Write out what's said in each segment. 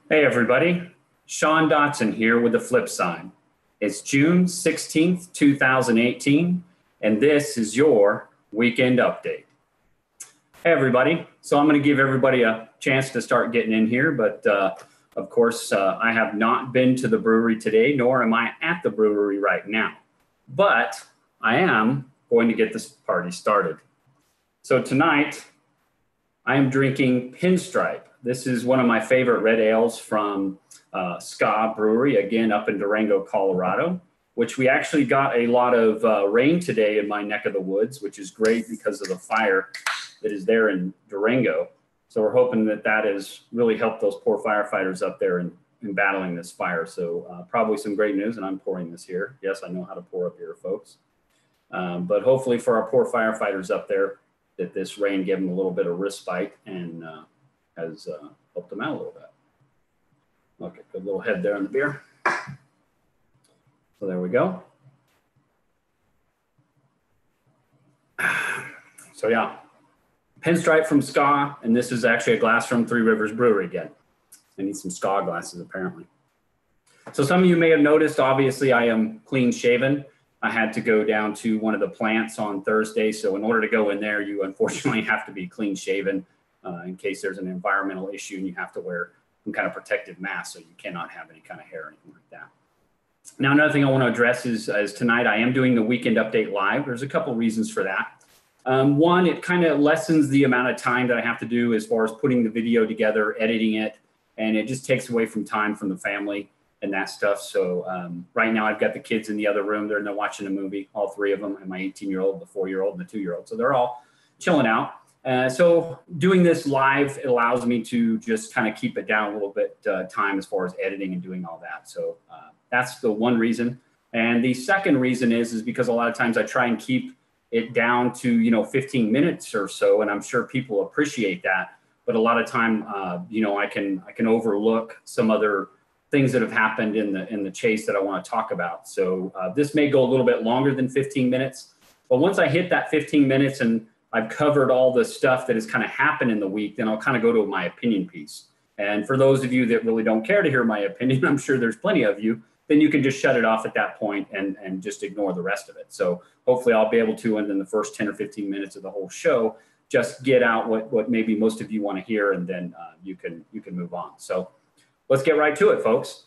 Hey everybody, Sean Dotson here with the flip sign. It's June 16th, 2018, and this is your weekend update. Hey everybody, so I'm going to give everybody a chance to start getting in here, but of course I have not been to the brewery today, nor am I at the brewery right now, but I am going to get this party started. So tonight I am drinking Pinstripe. This is one of my favorite red ales from Ska Brewery, again up in Durango, Colorado, which we actually got a lot of rain today in my neck of the woods, which is great because of the fire that is there in Durango. So we're hoping that that has really helped those poor firefighters up there in battling this fire. So probably some great news, and I'm pouring this here. Yes, I know how to pour up here, folks. But hopefully for our poor firefighters up there, that this rain gave them a little bit of respite and has helped them out a little bit. Okay, good little head there on the beer. So there we go. So yeah, Pinstripe from Ska, and this is actually a glass from Three Rivers Brewery again. I need some Ska glasses apparently. So some of you may have noticed, obviously I am clean shaven. I had to go down to one of the plants on Thursday. So in order to go in there, you unfortunately have to be clean shaven in case there's an environmental issue and you have to wear some kind of protective mask so you cannot have any kind of hair or anything like that. Now, another thing I want to address is tonight I am doing the weekend update live. There's a couple reasons for that. One, it kind of lessens the amount of time that I have to do as far as putting the video together, editing it, and it just takes away from time from the family and that stuff. So right now I've got the kids in the other room. They're watching a movie, all three of them, and my 18-year-old, the 4-year-old, and the 2-year-old. So they're all chilling out. So doing this live, it allows me to just kind of keep it down a little bit time as far as editing and doing all that. So that's the one reason. And the second reason is because a lot of times I try and keep it down to, 15 minutes or so. And I'm sure people appreciate that. But a lot of time, I can overlook some other things that have happened in the chase that I want to talk about. So this may go a little bit longer than 15 minutes, but once I hit that 15 minutes and I've covered all the stuff that has kind of happened in the week, then I'll kind of go to my opinion piece. And for those of you that really don't care to hear my opinion, I'm sure there's plenty of you, then you can just shut it off at that point and just ignore the rest of it. So hopefully I'll be able to, and in the first 10 or 15 minutes of the whole show, just get out what maybe most of you want to hear, and then you can move on. So let's get right to it, folks.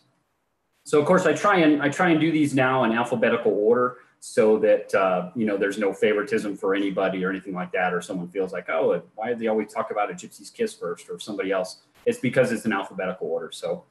So of course I try and do these now in alphabetical order so that there's no favoritism for anybody or anything like that, or someone feels like, oh, why do they always talk about A Gypsy's Kiss first or somebody else? It's because it's in alphabetical order. So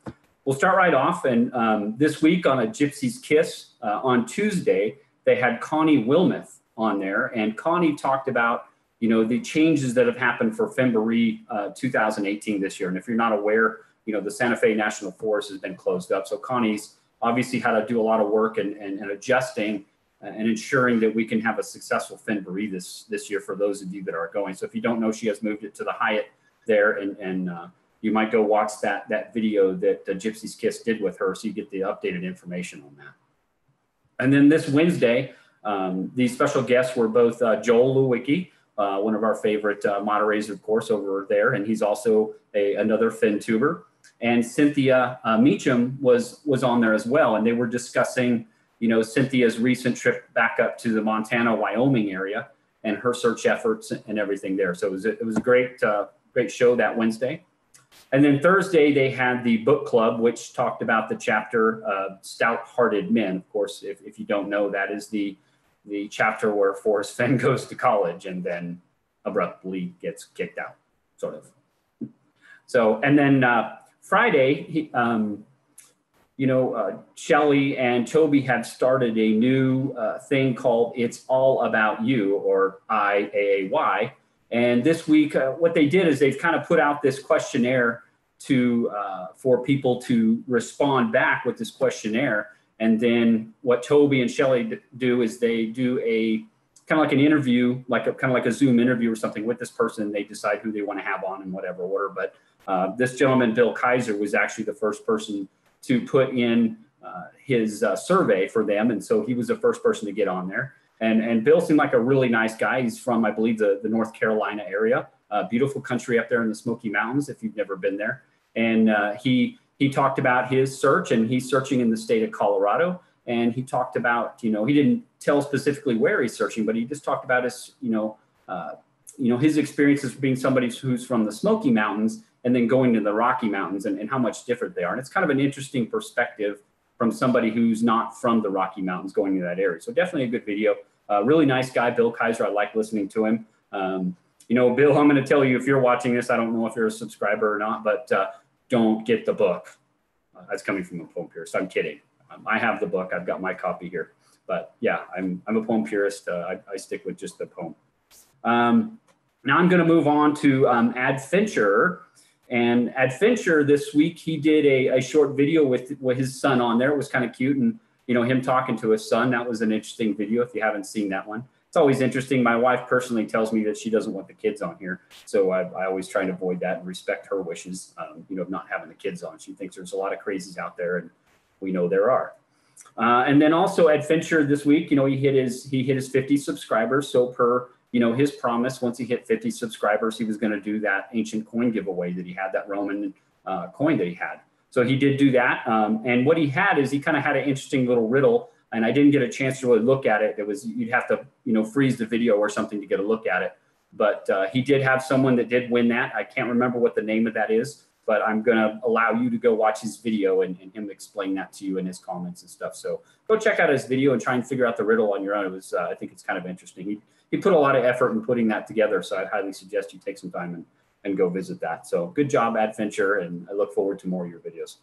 we'll start right off. And this week on A Gypsy's Kiss, on Tuesday, they had Connie Wilmoth on there, and Connie talked about the changes that have happened for Femboree 2018 this year. And if you're not aware, the Santa Fe National Forest has been closed up. So Connie's obviously had to do a lot of work and adjusting and ensuring that we can have a successful Femboree this year for those of you that are going. So if you don't know, she has moved it to the Hyatt there, and you might go watch that video that Gypsy's Kiss did with her so you get the updated information on that. And then this Wednesday, these special guests were both Joel Lewicki, one of our favorite moderators, of course, over there, and he's also another Finn tuber. And Cynthia Meacham was on there as well, and they were discussing, Cynthia's recent trip back up to the Montana, Wyoming area, and her search efforts and everything there. So it was a great show that Wednesday. And then Thursday they had the book club, which talked about the chapter Stout-Hearted Men. Of course, if you don't know, that is the chapter where Forrest Fenn goes to college and then abruptly gets kicked out, sort of. So, and then Friday, Shelley and Toby had started a new thing called It's All About You, or IAAY. And this week, what they did is they've kind of put out this questionnaire for people to respond back with this questionnaire. And then what Toby and Shelley do is they do a kind of like an interview, kind of like a Zoom interview or something with this person. They decide who they want to have on in whatever order. But this gentleman, Bill Kaiser, was actually the first person to put in his survey for them. And so he was the first person to get on there. And Bill seemed like a really nice guy. He's from, I believe, the North Carolina area. Beautiful country up there in the Smoky Mountains, if you've never been there. And he he talked about his search, and he's searching in the state of Colorado. And he talked about, he didn't tell specifically where he's searching, but he just talked about his, his experiences being somebody who's from the Smoky Mountains and then going to the Rocky Mountains, and how much different they are. And it's kind of an interesting perspective from somebody who's not from the Rocky Mountains going to that area. So definitely a good video. Really nice guy, Bill Kaiser. I like listening to him. Bill, I'm going to tell you, if you're watching this, I don't know if you're a subscriber or not, but don't get the book. That's coming from a poem purist. I'm kidding. I have the book. I've got my copy here. But yeah, I'm a poem purist. I stick with just the poem. Now I'm going to move on to Adventure. And Adventure this week, he did a short video with his son on there. It was kind of cute. And, him talking to his son, that was an interesting video if you haven't seen that one. It's always interesting. My wife personally tells me that she doesn't want the kids on here. So I always try to avoid that and respect her wishes, of not having the kids on. She thinks there's a lot of crazies out there, and we know there are. And then also Adventure this week, he hit his 50 subscribers. So per, his promise, once he hit 50 subscribers, he was going to do that ancient coin giveaway that he had, that Roman coin that he had. So he did do that. And what he had is he kind of had an interesting little riddle, and I didn't get a chance to really look at it. It was, you'd have to, freeze the video or something to get a look at it. But he did have someone that did win that. I can't remember what the name of that is, but I'm going to allow you to go watch his video and him explain that to you in his comments and stuff. So go check out his video and try and figure out the riddle on your own. It was, I think it's kind of interesting. He put a lot of effort in putting that together. So I'd highly suggest you take some time and go visit that. So good job, Adventure. And I look forward to more of your videos.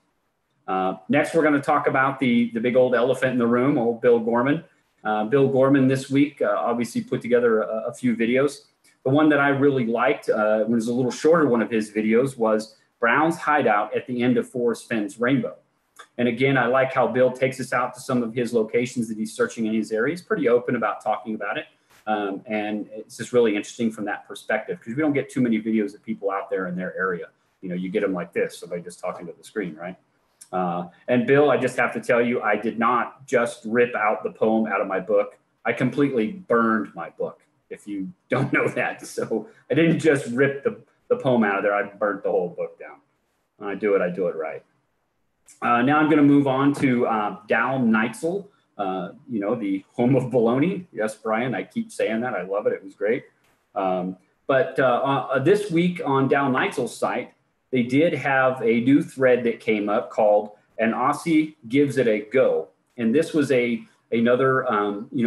Next, we're going to talk about the big old elephant in the room, old Bill Gorman. Bill Gorman this week obviously put together a few videos. The one that I really liked, was a little shorter one of his videos, was Brown's Hideout at the end of Forrest Fenn's Rainbow. And again, I like how Bill takes us out to some of his locations that he's searching in his area. He's pretty open about talking about it. And it's just really interesting from that perspective, because we don't get too many videos of people out there in their area. You get them like this, somebody just talking to the screen, right? And Bill, I just have to tell you, I did not just rip out the poem out of my book. I completely burned my book, if you don't know that. So I didn't just rip the poem out of there. I burnt the whole book down. When I do it right. Now I'm going to move on to Dal Neitzel, the home of baloney. Yes, Brian, I keep saying that. I love it. It was great. But this week on Dal Neitzel's site, they did have a new thread that came up called "An Aussie Gives It a Go." And this was another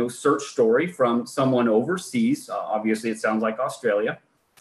search story from someone overseas. Obviously, it sounds like Australia.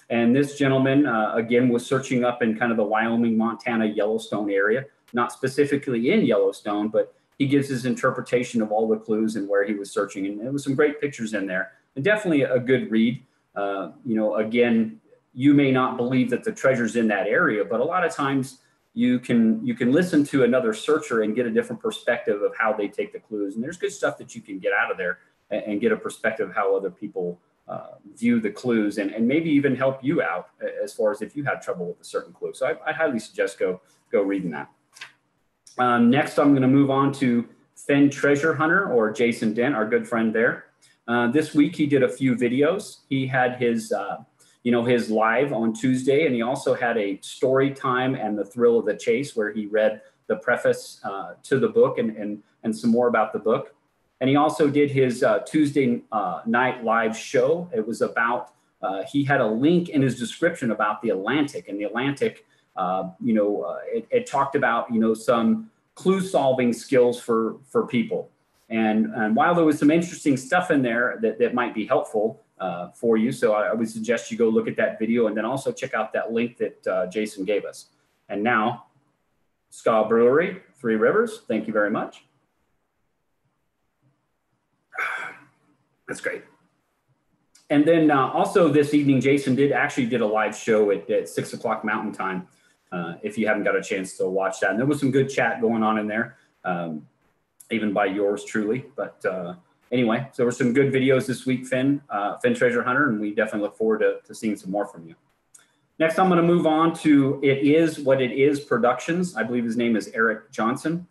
And this gentleman, again, was searching up in kind of the Wyoming, Montana, Yellowstone area, not specifically in Yellowstone, but he gives his interpretation of all the clues and where he was searching. And there was some great pictures in there, and definitely a good read. Again, you may not believe that the treasure's in that area, but a lot of times you can listen to another searcher and get a different perspective of how they take the clues. And there's good stuff that you can get out of there and get a perspective of how other people view the clues, and maybe even help you out as far as if you have trouble with a certain clue. So I highly suggest go reading that. Next, I'm going to move on to Fenn Treasure Hunter, or Jason Dent, our good friend there. This week, he did a few videos. He had his live on Tuesday, and he also had a story time and the thrill of the chase, where he read the preface to the book and some more about the book. And he also did his Tuesday night live show. It was about, he had a link in his description about the Atlantic, and the Atlantic, it talked about, some clue solving skills for people. And while there was some interesting stuff in there that might be helpful for you, so I would suggest you go look at that video, and then also check out that link that Jason gave us. And now, Ska Brewery, Three Rivers, thank you very much. That's great. And then also this evening, Jason did a live show at 6 o'clock Mountain Time, if you haven't got a chance to watch that. And there was some good chat going on in there, even by yours truly. But anyway, so there were some good videos this week, Fenn Treasure Hunter, and we definitely look forward to seeing some more from you. Next, I'm going to move on to It Is What It Is Productions. I believe his name is Eric Johnson.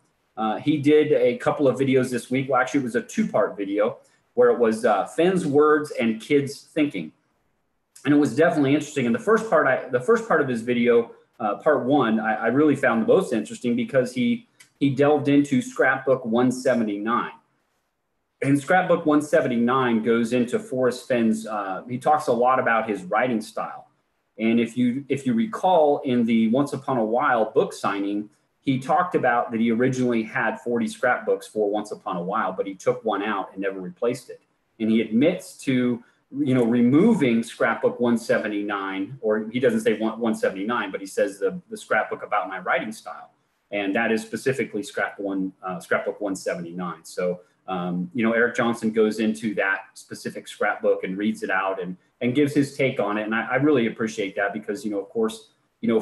He did a couple of videos this week. Well, actually, it was a two-part video, where it was Fenn's words and kids thinking. And it was definitely interesting. And the first part of his video part one, I really found the most interesting because he delved into scrapbook 179. And scrapbook 179 goes into Forrest Fenn's, he talks a lot about his writing style. And if you recall in the Once Upon a While book signing, he talked about that he originally had 40 scrapbooks for Once Upon a While, but he took one out and never replaced it. And he admits to, removing scrapbook 179, or he doesn't say 179, but he says the scrapbook about my writing style. And that is specifically scrapbook 179. So, Eric Johnson goes into that specific scrapbook and reads it out and gives his take on it. And I really appreciate that because, of course,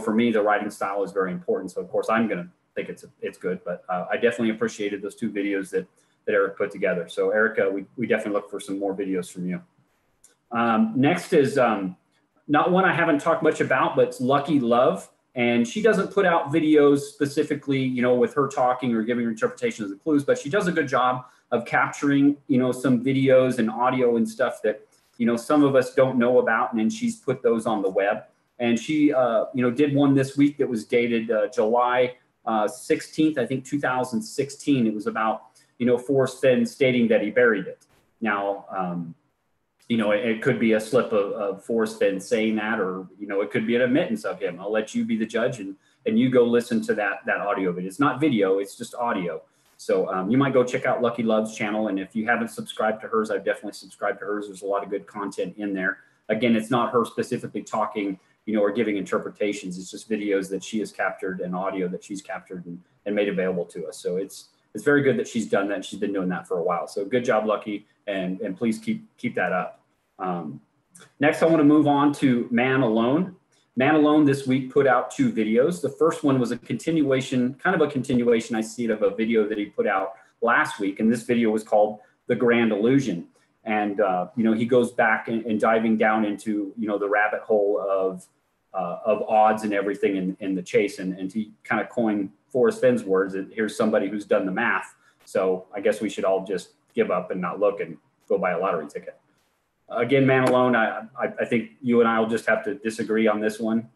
for me, the writing style is very important. So, of course, I'm going to think it's good. But I definitely appreciated those two videos that Eric put together. So, Erica, we definitely look for some more videos from you. Next is not one I haven't talked much about, but it's Lucky Love. And she doesn't put out videos specifically, with her talking or giving her interpretations of clues, but she does a good job of capturing, some videos and audio and stuff that, some of us don't know about. And then she's put those on the web. And she, did one this week that was dated July 16th, I think 2016. It was about, Forrest Fenn stating that he buried it. Now, it could be a slip of Forrest Fenn saying that, or, it could be an admittance of him. I'll let you be the judge and you go listen to that audio video. It's not video, it's just audio. So you might go check out Lucky Love's channel. And if you haven't subscribed to hers, I've definitely subscribed to hers. There's a lot of good content in there. Again, it's not her specifically talking, or giving interpretations. It's just videos that she has captured and audio that she's captured and made available to us. So it's very good that she's done that. She's been doing that for a while. So good job, Lucky, and please keep that up. Next, I want to move on to Man Alone. Man Alone this week put out two videos. The first one was a continuation, I see it, of a video that he put out last week. And this video was called The Grand Illusion. And, he goes back and diving down into, the rabbit hole of odds and everything in the chase. And he kind of coined Forrest Fenn's words that here's somebody who's done the math. So I guess we should all just give up and not look and go buy a lottery ticket. Again, Man Alone, I think you and I will just have to disagree on this one,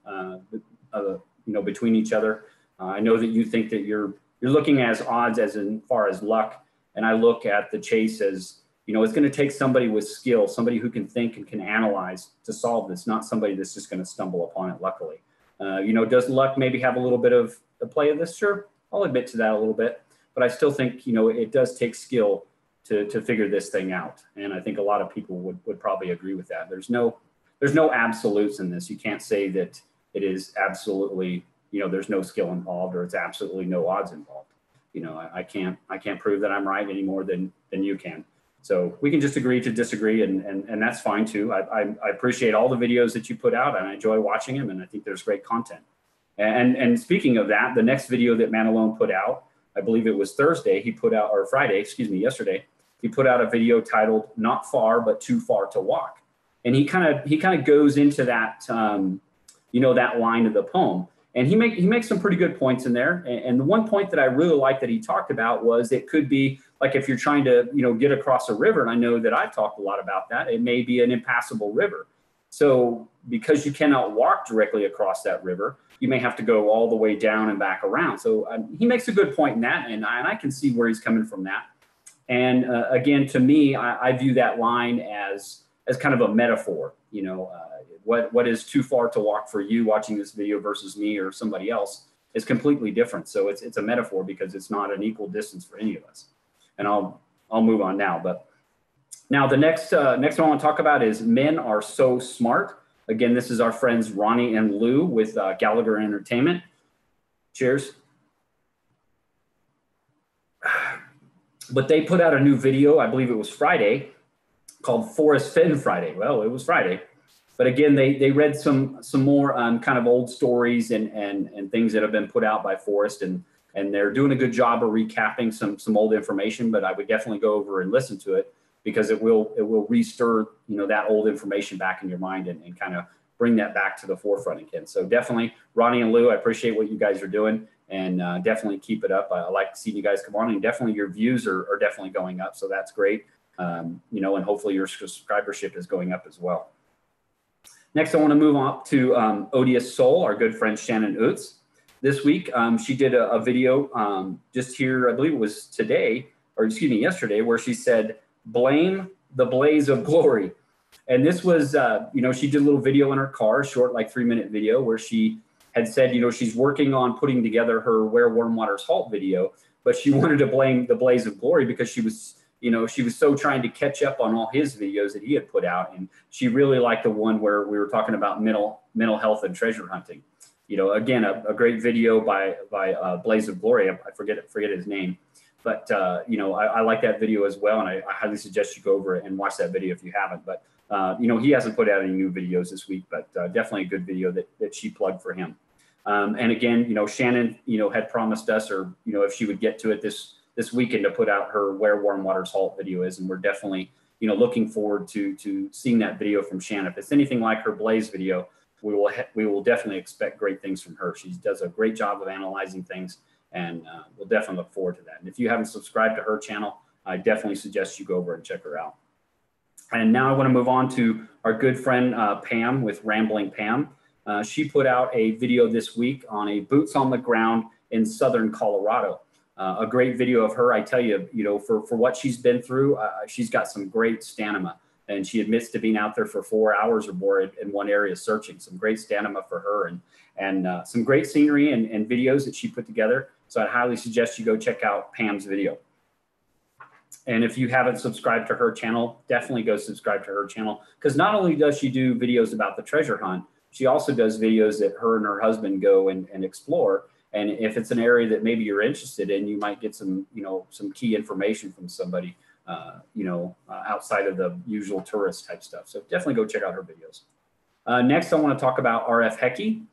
between each other. I know that you think that you're looking at odds as in far as luck, and I look at the chase as, it's going to take somebody with skill, somebody who can think and can analyze to solve this, not somebody that's just going to stumble upon it luckily. Does luck maybe have a little bit of the play of this? Sure, I'll admit to that a little bit, but I still think, it does take skill to figure this thing out. And I think a lot of people would probably agree with that. There's no absolutes in this. You can't say that it is absolutely, there's no skill involved or it's absolutely no odds involved. I can't prove that I'm right any more than you can. So we can just agree to disagree, and that's fine too. I appreciate all the videos that you put out, and I enjoy watching them, and I think there's great content. And speaking of that, the next video that Man Alone put out, I believe it was Thursday, yesterday, he put out a video titled "Not Far, but Too Far to Walk." And he kind of goes into that, that line of the poem. And he makes some pretty good points in there. And the one point that I really liked that he talked about was it could be like if you're trying to, get across a river, and I know that I've talked a lot about that, it may be an impassable river. So because you cannot walk directly across that river, you may have to go all the way down and back around. So he makes a good point in that, and I can see where he's coming from that. And again, to me, I view that line as kind of a metaphor. What is too far to walk for you watching this video versus me or somebody else is completely different. So it's a metaphor because it's not an equal distance for any of us. And I'll move on now. But now the next one I want to talk about is Men Are So Smart. Again, this is our friends Ronnie and Lou with Gallagher Entertainment. Cheers. But they put out a new video, I believe it was Friday, called Forrest Fenn Friday. Well, it was Friday. But again, they read some more kind of old stories and things that have been put out by Forrest, and they're doing a good job of recapping some old information. But I would definitely go over and listen to it because it will restir that old information back in your mind and kind of bring that back to the forefront again. So definitely, Ronnie and Lou, I appreciate what you guys are doing, and definitely keep it up. I like seeing you guys come on, and definitely your views are definitely going up, so that's great. And hopefully your subscribership is going up as well. Next, I want to move on to Odious Soul, our good friend Shannon Utz. This week, she did a video just here, I believe it was today, or excuse me, yesterday, where she said, "Blame the blaze of glory." And this was, she did a little video in her car, short, like 3-minute video, where she had said, she's working on putting together her Where Warm Waters Halt video, but she wanted to blame the blaze of glory because she was so trying to catch up on all his videos that he had put out. And she really liked the one where we were talking about mental health and treasure hunting. Again, a great video by Blaze of Glory. I forget his name, but I like that video as well. And I highly suggest you go over it and watch that video if you haven't. But he hasn't put out any new videos this week, but definitely a good video that she plugged for him. And again, Shannon, had promised us, or, if she would get to it this weekend, to put out her Where Warm Waters Halt video is. And we're definitely, looking forward to seeing that video from Shannon. If it's anything like her Blaze video, we will definitely expect great things from her. She does a great job of analyzing things, and we'll definitely look forward to that. And if you haven't subscribed to her channel, I definitely suggest you go over and check her out. And now I want to move on to our good friend Pam with Rambling Pam. She put out a video this week on a boots on the ground in southern Colorado. A great video of her. I tell you, for what she's been through, she's got some great stamina. And she admits to being out there for 4 hours or more in one area searching. Some great stamina for her, and some great scenery and videos that she put together. So I highly suggest you go check out Pam's video. And if you haven't subscribed to her channel, definitely go subscribe to her channel, because not only does she do videos about the treasure hunt, she also does videos that her and her husband go and explore. And if it's an area that maybe you're interested in, you might get some key information from somebody, outside of the usual tourist type stuff. So definitely go check out her videos. Next, I want to talk about RF Hecky.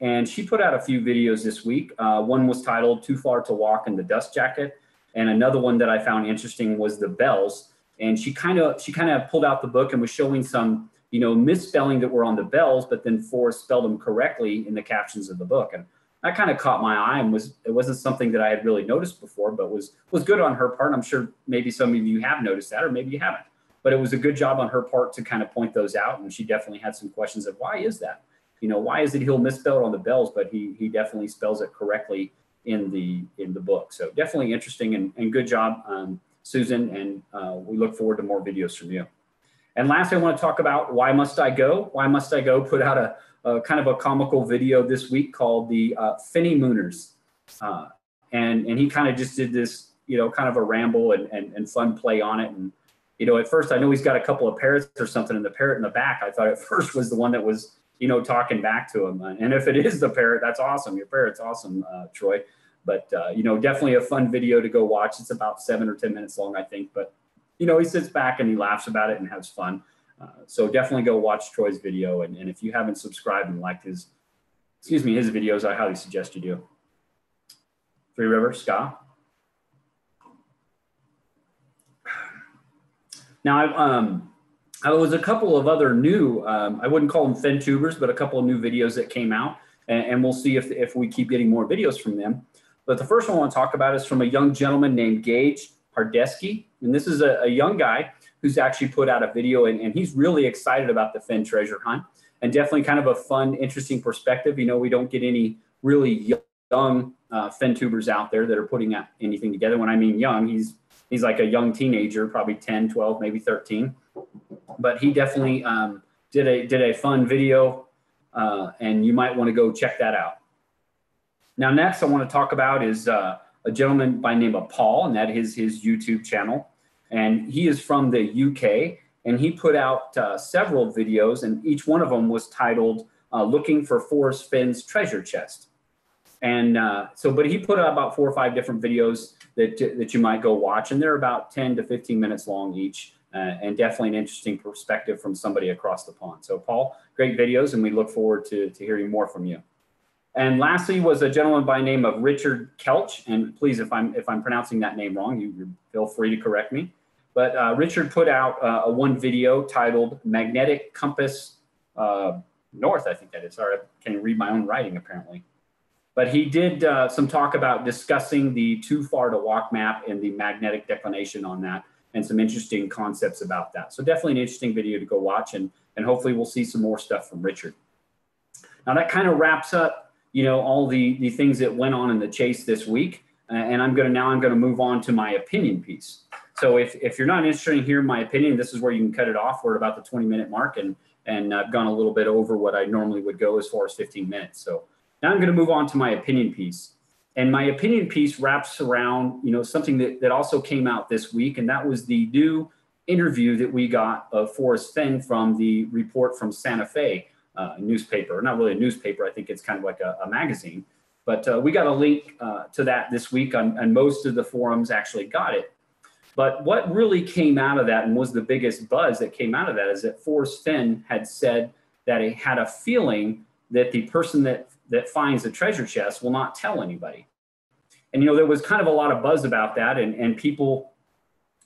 And she put out a few videos this week. One was titled Too Far to Walk in the Dust Jacket. And another one that I found interesting was the bells. And she kind of pulled out the book and was showing some, misspelling that were on the bells, but then Forrest spelled them correctly in the captions of the book. And that kind of caught my eye, and it wasn't something that I had really noticed before, but was good on her part. I'm sure maybe some of you have noticed that, or maybe you haven't. But it was a good job on her part to kind of point those out. And she definitely had some questions of why is that? Why is it he'll misspell it on the bells, but he definitely spells it correctly in the book. So definitely interesting and good job, Susan. And we look forward to more videos from you. And lastly, I want to talk about Why Must I Go? Why Must I Go put out a kind of a comical video this week called the Finny Mooners. And he kind of just did this, kind of a ramble and fun play on it. And, at first I know he's got a couple of parrots or something, and the parrot in the back, I thought at first was the one that was, talking back to him. And if it is the parrot, that's awesome. Your parrot's awesome, Troy. But, definitely a fun video to go watch. It's about 7 or 10 minutes long, I think. But, he sits back and he laughs about it and has fun. So definitely go watch Troy's video. And if you haven't subscribed and liked his videos, I highly suggest you do. Three Rivers, Scott. Now, there was a couple of other new, I wouldn't call them Fenn tubers, but a couple of new videos that came out. And we'll see if we keep getting more videos from them. But the first one I want to talk about is from a young gentleman named Gage Hardesky. And this is a young guy who's actually put out a video, and he's really excited about the Fenn treasure hunt, and definitely kind of a fun, interesting perspective. We don't get any really young Fenn tubers out there that are putting out anything together. When I mean young, he's like a young teenager, probably 10, 12, maybe 13. But he definitely did a fun video, and you might want to go check that out. Now, next I want to talk about is a gentleman by the name of Paul, and that is his YouTube channel. And he is from the UK, and he put out several videos, and each one of them was titled Looking for Forrest Fenn's Treasure Chest. And but he put out about 4 or 5 different videos that you might go watch, and they're about 10 to 15 minutes long each, and definitely an interesting perspective from somebody across the pond. So Paul, great videos, and we look forward to hearing more from you. And lastly was a gentleman by the name of Richard Kelch. And please, if I'm pronouncing that name wrong, you feel free to correct me. But Richard put out a one video titled Magnetic Compass North, I think that is. Sorry, I can't read my own writing apparently. But he did some talk about discussing the Too Far to Walk map and the magnetic declination on that, and some interesting concepts about that. So definitely an interesting video to go watch. And and hopefully we'll see some more stuff from Richard. Now that kind of wraps up, all the things that went on in the chase this week. And I'm going to move on to my opinion piece. So if you're not interested in hearing my opinion, this is where you can cut it off. We're about the 20-minute mark, and I've gone a little bit over what I normally would go as far as 15 minutes. So now I'm going to move on to my opinion piece. And my opinion piece wraps around, something that also came out this week, and that was the new interview that we got of Forrest Fenn from the Report from Santa Fe newspaper. Not really a newspaper, I think it's kind of like a magazine. But we got a link to that this week, and most of the forums actually got it. But what really came out of that and was the biggest buzz that came out of that is that Forrest Fenn had said that he had a feeling that the person that finds the treasure chest will not tell anybody. And, there was kind of a lot of buzz about that, and people,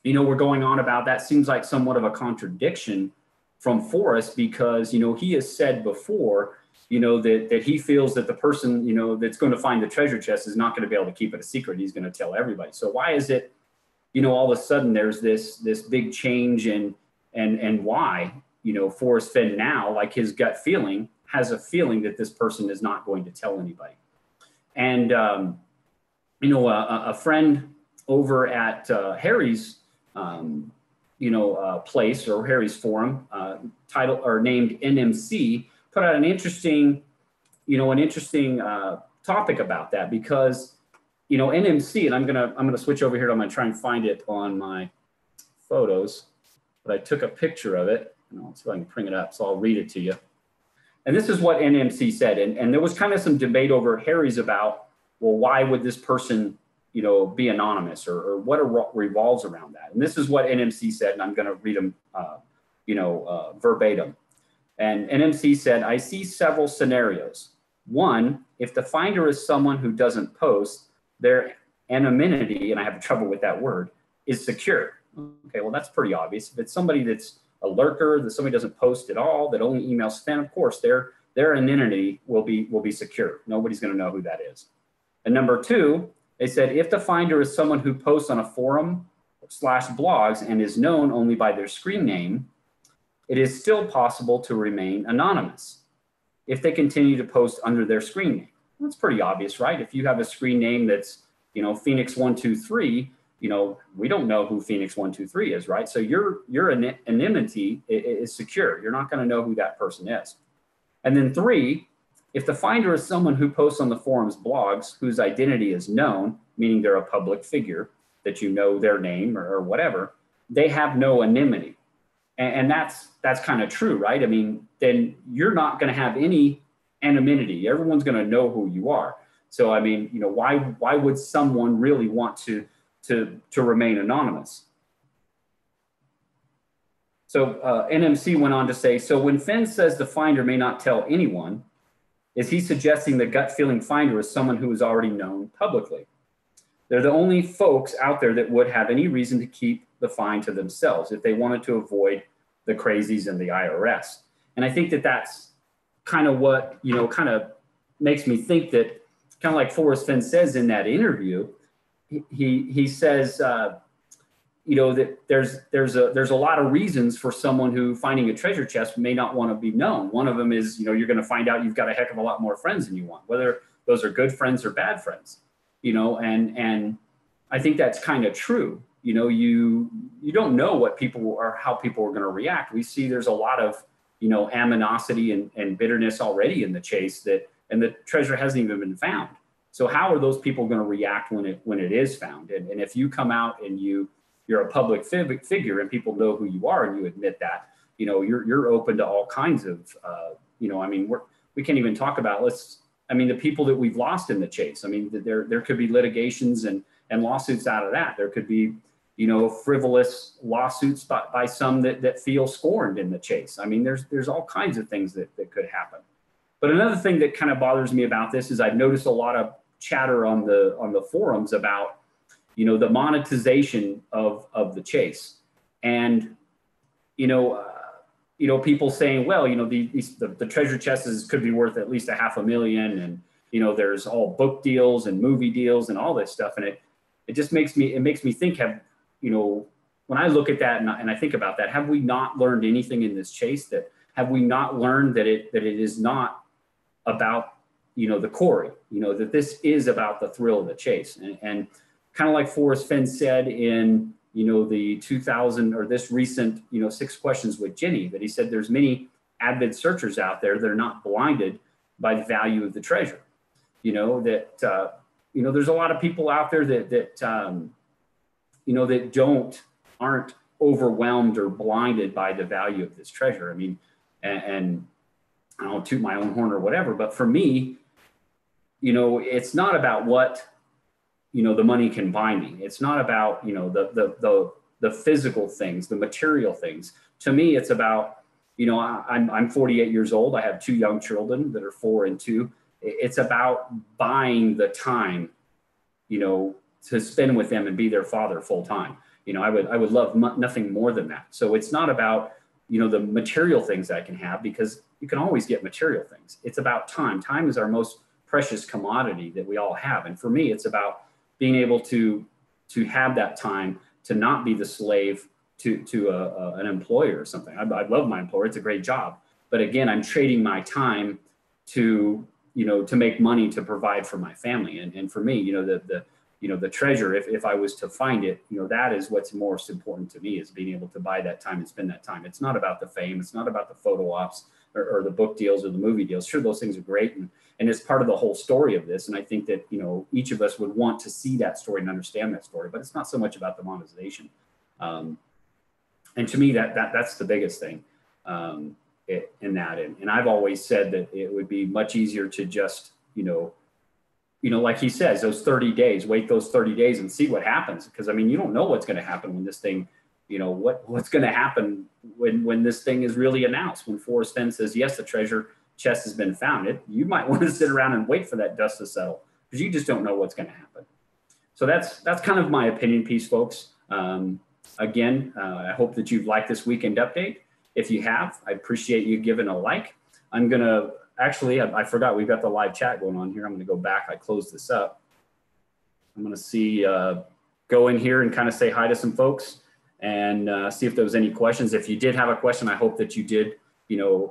were going on about that. Seems like somewhat of a contradiction from Forrest, because, he has said before, that he feels that the person, that's going to find the treasure chest is not going to be able to keep it a secret. He's going to tell everybody. So why is it, all of a sudden there's this big change and why, Forrest Fenn now, like his gut feeling, has a feeling that this person is not going to tell anybody. And, a friend over at Harry's, place, or Harry's forum, named NMC, put out an interesting topic about that, because, NMC, and I'm gonna switch over here. I'm gonna try and find it on my photos, but I took a picture of it, and I'll see if I can bring it up, so I'll read it to you. And this is what NMC said, and there was kind of some debate over Harry's about, well, why would this person, be anonymous, or what revolves around that? And this is what NMC said, and I'm going to read them, verbatim. And NMC said, I see several scenarios. One, if the finder is someone who doesn't post, their anonymity, and I have trouble with that word, is secure. Okay, well, that's pretty obvious. If it's somebody that's a lurker, that somebody doesn't post at all, that only emails Fenn, of course, their anonymity will be secure. Nobody's going to know who that is. And number two, they said, if the finder is someone who posts on a forum / blogs and is known only by their screen name, it is still possible to remain anonymous if they continue to post under their screen name. That's pretty obvious, right? If you have a screen name that's, Phoenix123, we don't know who Phoenix123 is, right? So your anonymity is secure. You're not going to know who that person is. And then three, if the finder is someone who posts on the forum's blogs whose identity is known, meaning they're a public figure, that their name or whatever, they have no anonymity. And that's kind of true, right? I mean, then you're not going to have any anonymity. Everyone's going to know who you are. So, I mean, why would someone really want to remain anonymous? So NMC went on to say, so when Fenn says the finder may not tell anyone, is he suggesting the gut feeling finder is someone who is already known publicly? They're the only folks out there that would have any reason to keep the find to themselves if they wanted to avoid the crazies and the IRS. And I think that that's kind of what, kind of makes me think that, kind of like Forrest Fenn says in that interview, he says, that there's a lot of reasons for someone who finding a treasure chest may not want to be known. One of them is, you're going to find out you've got a heck of a lot more friends than you want, whether those are good friends or bad friends, and I think that's kind of true. You don't know what people or how people are going to react. We see there's a lot of, animosity and bitterness already in the chase and the treasure hasn't even been found. So how are those people going to react when it is found? And if you come out and you're a public figure and people know who you are and you admit that, you're open to all kinds of, I mean, we can't even talk about, the people that we've lost in the chase. I mean, there could be litigations and lawsuits out of that. There could be, frivolous lawsuits by some that feel scorned in the chase. I mean, there's all kinds of things that could happen. But another thing that kind of bothers me about this is I've noticed a lot of chatter on the forums about, the monetization of the chase. And, people saying, well, the treasure chests could be worth at least $500,000. And, there's all book deals and movie deals and all this stuff. And it just makes me think, when I look at that and I think about that, have we not learned anything in this chase that Have we not learned that it is not about, the quarry, that this is about the thrill of the chase? And kind of like Forrest Fenn said in, the 2000 or this recent, 6 Questions with Jenny, that he said there's many avid searchers out there that are not blinded by the value of the treasure. There's a lot of people out there that aren't overwhelmed or blinded by the value of this treasure. I mean, and I don't toot my own horn or whatever, but for me, it's not about what, the money can buy me. It's not about, the physical things, the material things. To me, it's about, I'm 48 years old. I have 2 young children that are 4 and 2. It's about buying the time, to spend with them and be their father full time. I would love nothing more than that. So it's not about, the material things I can have, because you can always get material things. It's about time. Time is our most precious commodity that we all have. And for me, it's about being able to have that time, to not be the slave to an employer or something. I love my employer. It's a great job. But again, I'm trading my time to make money to provide for my family. And for me, the treasure, if I was to find it, that is what's most important to me, is being able to buy that time and spend that time. It's not about the fame. It's not about the photo ops or the book deals or the movie deals. Sure, those things are great. And it's part of the whole story of this. And I think that, each of us would want to see that story and understand that story, but it's not so much about the monetization. And to me, that's the biggest thing in that. And I've always said that it would be much easier to just, like he says, those 30 days, wait those 30 days and see what happens. Because I mean, you don't know what's going to happen when this thing, what's going to happen when this thing is really announced. When Forrest Fenn says, yes, the treasure chest has been found, you might want to sit around and wait for that dust to settle, because you just don't know what's going to happen. So that's kind of my opinion piece, folks. Again, I hope that you've liked this weekend update. If you have, I appreciate you giving a like. I'm going to actually, I forgot we've got the live chat going on here. I'm going to go back. I closed this up. I'm going to go in here and kind of say hi to some folks and see if there was any questions. If you did have a question, I hope that you did,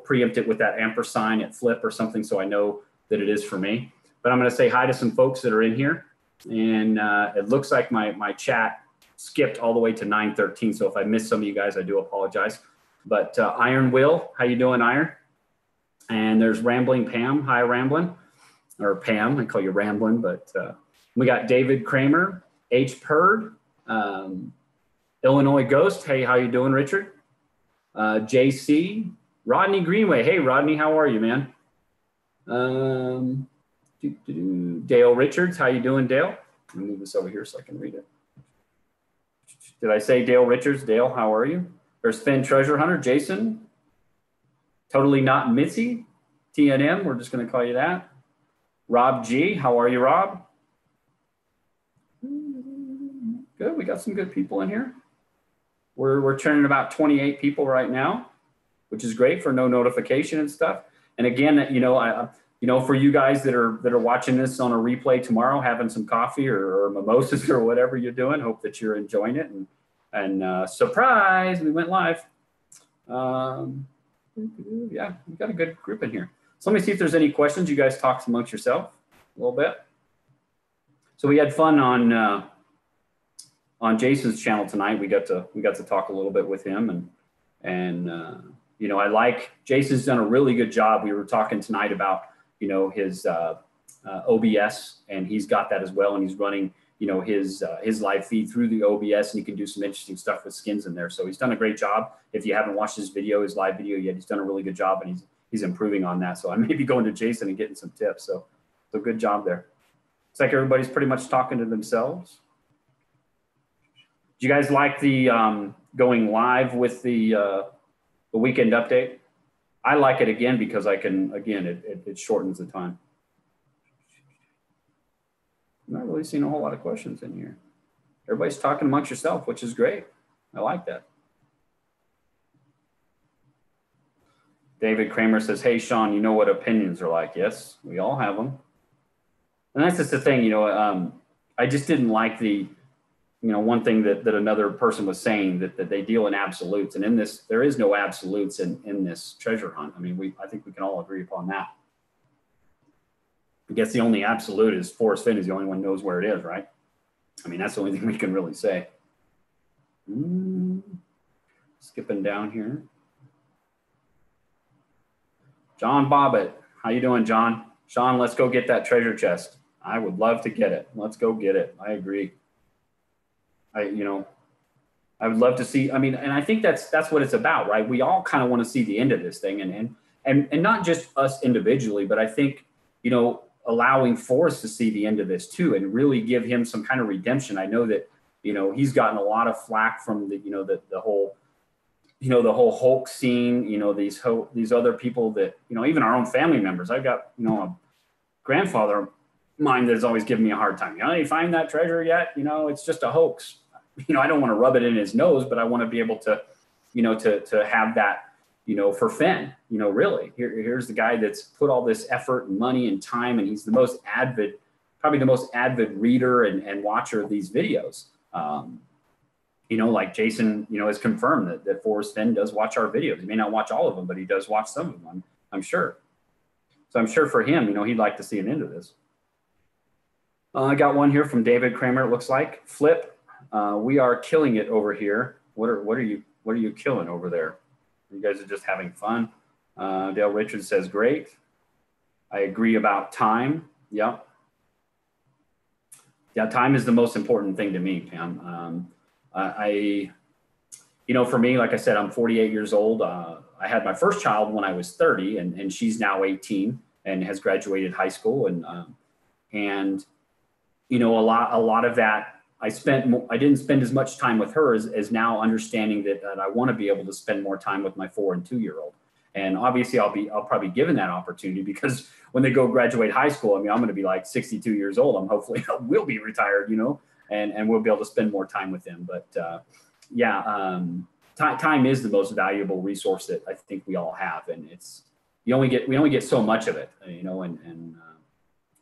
preempt it with that ampersand at flip or something, so I know that it is for me. But I'm going to say hi to some folks that are in here. And it looks like my chat skipped all the way to 9:13. So if I missed some of you guys, I do apologize. But Iron Will, how you doing, Iron? And there's Rambling Pam. Hi, Ramblin'. Or Pam, I call you Ramblin'. But we got David Kramer, H. Purd, Illinois Ghost. Hey, how you doing, Richard? JC, Rodney Greenway. Hey, Rodney, how are you, man? Dale Richards, how you doing, Dale? Let me move this over here so I can read it. Did I say Dale Richards? Dale, how are you? There's Finn Treasure Hunter, Jason. Totally Not Missy, TNM, we're just going to call you that. Rob G, how are you, Rob? Good, we got some good people in here. We're turning about 28 people right now, which is great for no notification and stuff. And again, for you guys that are watching this on a replay tomorrow, having some coffee or mimosas or whatever you're doing, hope that you're enjoying it. And surprise, we went live. Yeah, we've got a good group in here. So let me see if there's any questions. You guys talk amongst yourself a little bit. So we had fun on Jason's channel tonight. We got to talk a little bit with him, and I like Jason's done a really good job. We were talking tonight about his OBS, and he's got that as well, and he's running his live feed through the OBS, and he can do some interesting stuff with skins in there. So he's done a great job. If you haven't watched his live video yet, he's done a really good job, and he's improving on that. So I may be going to Jason and getting some tips. So good job there. It's like everybody's pretty much talking to themselves. Do you guys like the going live with the weekend update? I like it again because it shortens the time. I'm not really seeing a whole lot of questions in here. Everybody's talking amongst yourself, which is great. I like that. David Kramer says, hey, Sean, you know what opinions are like. Yes, we all have them. And that's just the thing, I just didn't like the you know, one thing that another person was saying that they deal in absolutes, and in this, there is no absolutes in this treasure hunt. I mean, I think we can all agree upon that. I guess the only absolute is Forrest Fenn is the only one who knows where it is, right? I mean, that's the only thing we can really say. Skipping down here. John Bobbitt. How you doing, John? Sean, let's go get that treasure chest. I would love to get it. Let's go get it. I agree. You know, I would love to see, I mean, and I think that's what it's about, right? We all kind of want to see the end of this thing, and not just us individually, but I think, you know, allowing Forrest to see the end of this too, and really give him some kind of redemption. I know that, you know, he's gotten a lot of flack from the, you know, the whole, you know, the whole Hulk scene, you know, these other people that, you know, even our own family members. I've got, you know, a grandfather of mine that's always given me a hard time. You know, you find that treasure yet? You know, it's just a hoax. You know, I don't want to rub it in his nose, but I want to be able to, you know, to have that, you know, for Fenn, you know, really, here's the guy that's put all this effort and money and time, and he's the most avid, probably the most avid reader and watcher of these videos. You know, like Jason, you know, has confirmed that Forrest Fenn does watch our videos. He may not watch all of them, but he does watch some of them, I'm sure. So I'm sure for him, you know, he'd like to see an end of this. I got one here from David Kramer. It looks like Flip. We are killing it over here. What are you killing over there? You guys are just having fun. Dale Richards says, great. I agree about time. Yep. Yeah, time is the most important thing to me, Pam. You know, for me, like I said, I'm 48 years old. I had my first child when I was 30, and she's now 18 and has graduated high school. And you know, a lot of that, I didn't spend as much time with her as now understanding that I want to be able to spend more time with my 4 and 2-year-old. And obviously I'll probably given that opportunity, because when they go graduate high school, I mean, I'm going to be like 62 years old. Hopefully I will be retired, you know, and we'll be able to spend more time with them. But yeah, time is the most valuable resource that I think we all have. And we only get so much of it, you know,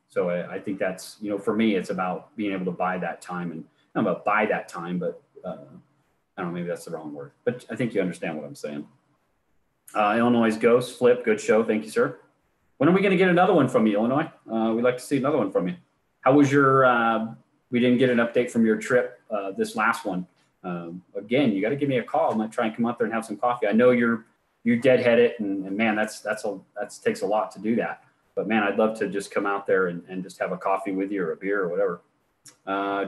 so I think that's, you know, for me, it's about being able to buy that time, and not about buy that time, but I don't know, maybe that's the wrong word, but I think you understand what I'm saying. Illinois Ghost, Flip, good show. Thank you, sir. When are we going to get another one from you, Illinois? We'd like to see another one from you. How was we didn't get an update from your trip, this last one. Again, you got to give me a call. I might try and come out there and have some coffee. I know you're deadheaded, and man, that takes a lot to do that. But man, I'd love to just come out there and just have a coffee with you or a beer or whatever.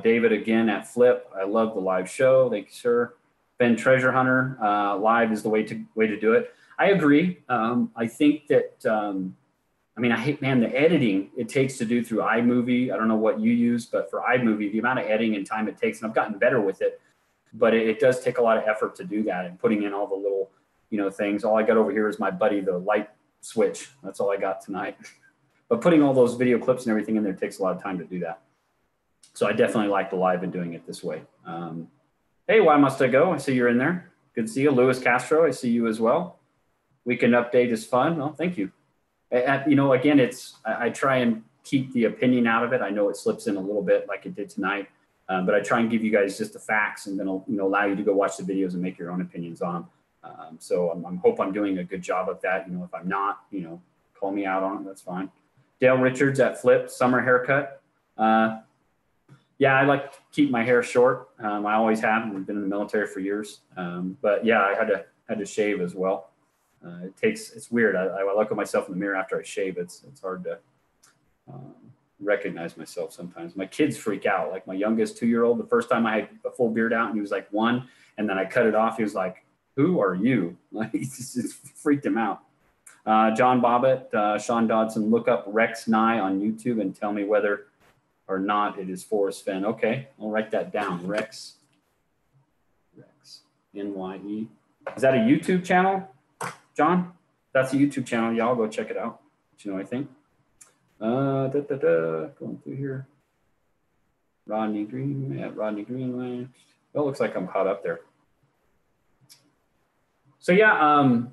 David again at Flip. I love the live show. Thank you, sir. Ben Treasure Hunter, live is the way to do it. I agree. I think that, I mean, the editing it takes to do through iMovie. I don't know what you use, but for iMovie, the amount of editing and time it takes, and I've gotten better with it, but it does take a lot of effort to do that, and putting in all the little, you know, things. All I got over here is my buddy, the light switch. That's all I got tonight. But putting all those video clips and everything in there takes a lot of time to do that. So I definitely like the live and doing it this way. Hey, why must I go? I see you're in there. Good to see you. Louis Castro, I see you as well. Weekend update is fun. Oh, thank you. You know, again, I try and keep the opinion out of it. I know it slips in a little bit like it did tonight, but I try and give you guys just the facts, and then I'll, you know, allow you to go watch the videos and make your own opinions on them. So I hope I'm doing a good job of that. You know, if I'm not, you know, call me out on it. That's fine. Dale Richards at Flip, summer haircut. Yeah, I like to keep my hair short. I always have. I've been in the military for years. But yeah, I had to shave as well. It's weird. I look at myself in the mirror after I shave. It's hard to recognize myself sometimes. My kids freak out. Like my youngest 2-year-old, the first time I had a full beard out, and he was like 1, and then I cut it off. He was like, "Who are you?" Like, it just freaked him out. John Bobbitt, Sean Dodson, look up Rex Nye on YouTube and tell me whether or not it is Forrest Fenn. Okay, I'll write that down. Rex, N-Y-E. Is that a YouTube channel, John? That's a YouTube channel. Y'all go check it out. Do you know what I think? Going through here. Rodney Green, at Rodney Greenland. Well, it looks like I'm caught up there. So yeah,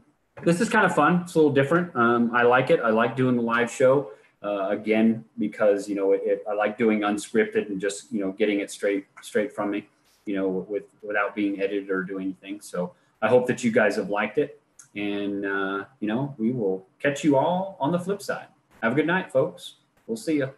this is kind of fun. It's a little different. I like it. I like doing the live show again, because, you know, I like doing unscripted and just, you know, getting it straight from me. you know, without being edited or doing anything. So I hope that you guys have liked it. And, you know, we will catch you all on the flip side. Have a good night, folks. We'll see you.